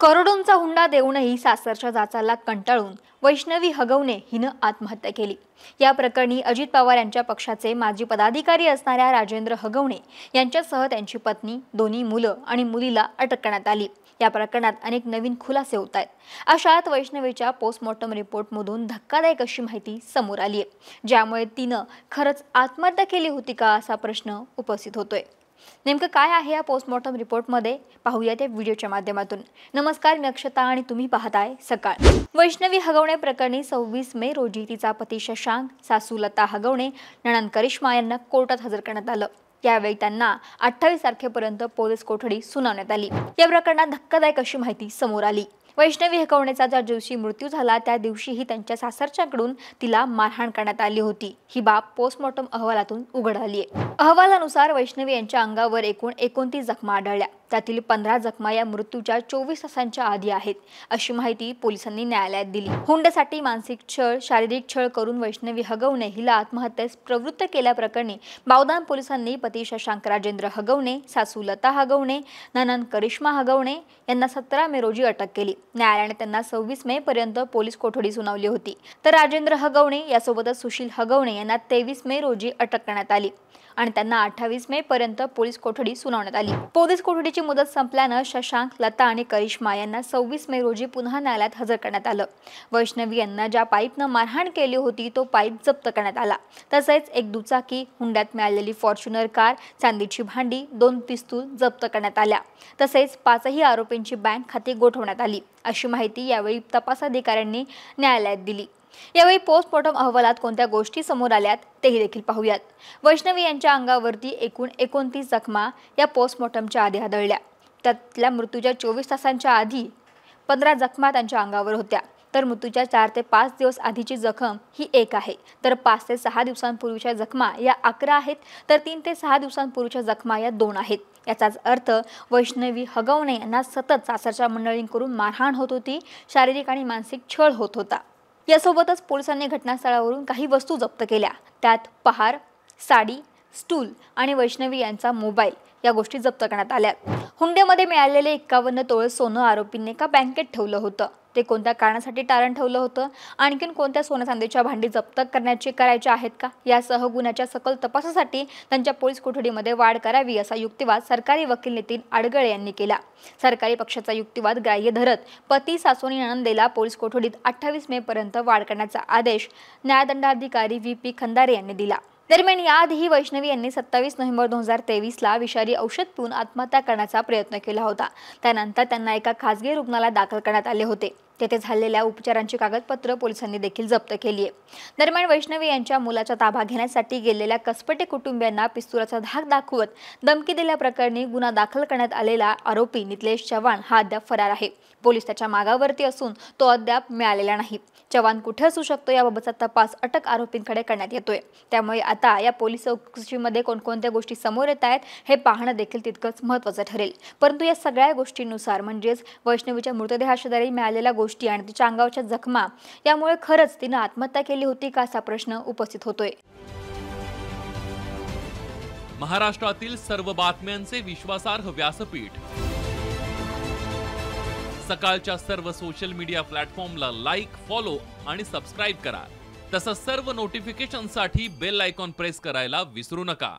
करोडोंचा हुंडा देऊनही सासरच्या जाचाला कंटाळून वैष्णवी हगवणे हिनं आत्महत्या केली। या प्रकरणी अजित पवार यांच्या पक्षाचे माजी पदाधिकारी असणाऱ्या राजेंद्र हगवणे यांच्यासह त्यांची पत्नी, दोन्ही मुलं आणि मुलीला अटक करण्यात आली। या प्रकरणात अनेक नवीन खुलासे होत आहेत। अशात वैष्णवीच्या पोस्टमॉर्टम रिपोर्टमधून धक्कादायक अशी माहिती समोर आली आहे, ज्यामुळे तिनं खरंच आत्महत्या केली होती का असा प्रश्न उपस्थित होतोय। नेमकं काय आहे या पोस्टमॉर्टम रिपोर्टमध्ये पाहूया त्या व्हिडिओच्या माध्यमातून। नमस्कार, मी अक्षता आणि तुम्ही पाहताय सकाळ। वैष्णवी हगवणे प्रकरणी 26 मे रोजी तिचा पती शशांक, सासू लता हगवणे, नणंद करिश्मा यांना कोर्टात हजर करण्यात आलं। यावेळी त्यांना 28 तारखेपर्यंत पोलीस कोठडी सुनावण्यात आली। या प्रकरणात धक्कादायक अशी माहिती समोर आली। वैष्णवी हगवणेचा ज्या दिवशी मृत्यू झाला त्या दिवशीही त्यांच्या सासरच्याकडून तिला मारहाण करण्यात आली होती। ही बाब पोस्टमॉर्टम अहवालातून उघड आली आहे। अहवालानुसार वैष्णवी यांच्या अंगावर एकूण 29 जखमा आढळल्या, त्यातील 15 जखमा या मृत्यूच्या 24 तासांच्या आधी आहेत, अशी माहिती पोलिसांनी न्यायालयात दिली। हुंड्यासाठी मानसिक छळ, शारीरिक छळ करून वैष्णवी हगवणे हिला आत्महत्येस प्रवृत्त केल्याप्रकरणी बावदान पोलिसांनी पती शशांक राजेंद्र हगवणे, सासू लता हगवणे, नणंद करिश्मा हगवणे यांना 17 मे रोजी अटक केली। न्यायालयाने त्यांना 26 मे पर्यंत पोलीस कोठडी सुनावली होती। तर राजेंद्र हगवणे यासोबतच सुशील हगवणे यांना 23 मे रोजी अटक करण्यात आली आणि त्यांना 28 मे पर्यंत पोलीस कोठडी सुनावण्यात आली। पोलीस कोठडीची मुदत संपल्यानं शशांक, लता आणि करिश्मा यांना 26 मे रोजी पुन्हा न्यायालयात हजर करण्यात आलं। वैष्णवी यांना ज्या पाईपनं मारहाण केली होती तो पाईप जप्त करण्यात आला। तसेच एक दुचाकी, हुंड्यात मिळालेली फॉर्च्युनर कार, चांदीची भांडी, 2 पिस्तूल जप्त करण्यात आल्या। तसेच 5ही आरोपींची बँक खाती गोठवण्यात आली, अशी माहिती यावेळी तपास अधिकाऱ्यांनी न्यायालयात दिली। यावेळी पोस्टमॉर्टम अहवालात कोणत्या गोष्टी समोर आल्यात तेही देखील पाहूयात। वैष्णवी यांच्या अंगावरती एकूण 29 जखमा या पोस्टमॉर्टमच्या आधी आढळल्या। त्यातल्या मृत्यूच्या 24 तासांच्या आधी 15 जखमा त्यांच्या अंगावर होत्या। तर मृत्यूच्या 4 ते 5 दिवस आधीची जखम ही 1 आहे। तर 5 ते 6 दिवसांपूर्वीच्या जखमा या 11 आहेत। तर 3 ते 6 दिवसांपूर्वीच्या जखमा या 2 आहेत। याचाच अर्थ वैष्णवी हगवणे यांना सतत सासरच्या मंडळींकडून मारहाण होत होती, शारीरिक आणि मानसिक छळ होत होता। यासोबतच पोलिसांनी घटनास्थळावरून काही वस्तू जप्त केल्या। त्यात पहार, साडी, स्टूल आणि वैष्णवी यांचा मोबाईल या गोष्टी जप्त करण्यात आल्या। हुंड्यामध्ये मिळालेले 51 तोळे सोनं आरोपींनी का बँकेत ठेवलं होतं, ते कोणत्या कारणासाठी तारण ठेवलं होतं, आणखीन कोणत्या सोन्या चांदीच्या भांडी जप्त करायचे आहेत का, यासह गुन्ह्याच्या सखोल तपासासाठी त्यांच्या पोलीस कोठडीमध्ये वाढ करावी असा युक्तिवाद सरकारी वकील नितीन आडगळे यांनी केला। सरकारी पक्षाचा युक्तिवाद ग्राह्य धरत पती, सासू आणि नणंदेला पोलीस कोठडीत 28 मे पर्यंत वाढ करण्याचा आदेश न्यायदंडाधिकारी VP खंदारे यांनी दिला। दरम्यान याआधीही वैष्णवी यांनी 27 नोव्हेंबर 2023ला विषारी औषध पिऊन आत्महत्या करण्याचा प्रयत्न केला होता। त्यानंतर त्यांना एका खासगी रुग्णालयात दाखल करण्यात आले होते। तेथे झालेल्या उपचारांची कागदपत्र पोलिसांनी देखील जप्त केली आहे। दरम्यान वैष्णवी यांच्या मुलाचा ताबा घेण्यासाठी गेलेल्या कसपटे कुटुंबियांना पिस्तुलाचा धाक दाखवत धमकी दिल्याप्रकरणी गुन्हा दाखल करण्यात आलेला आरोपी नितलेश चव्हाण हा अद्याप फरार आहे। पोलीस त्याच्या मागावरती असून तो अद्याप मिळालेला नाही। चव्हाण कुठे असू शकतो याबाबतचा तपास अटक आरोपींकडे करण्यात येतोय। त्यामुळे आता या पोलीस चौकशीमध्ये कोणकोणत्या गोष्टी समोर येत आहेत हे पाहणं देखील तितकंच महत्त्वाचं ठरेल। परंतु या सगळ्या गोष्टींनुसार म्हणजेच वैष्णवीच्या मृतदेहाशेजारी मिळालेल्या गोष्टी आणि तिच्या अंगावरच्या जखमा यामुळे खरंच तिनं आत्महत्या केली होती का असा प्रश्न उपस्थित होतोय। महाराष्ट्रातील सर्व बातम्यांचे विश्वासार्ह व्यासपीठ सकाळच्या सर्व सोशल मीडिया प्लॅटफॉर्मला लाईक, फॉलो आणि सबस्क्राईब करा। तसंच सर्व नोटिफिकेशनसाठी बेल आयकॉन प्रेस करायला विसरू नका।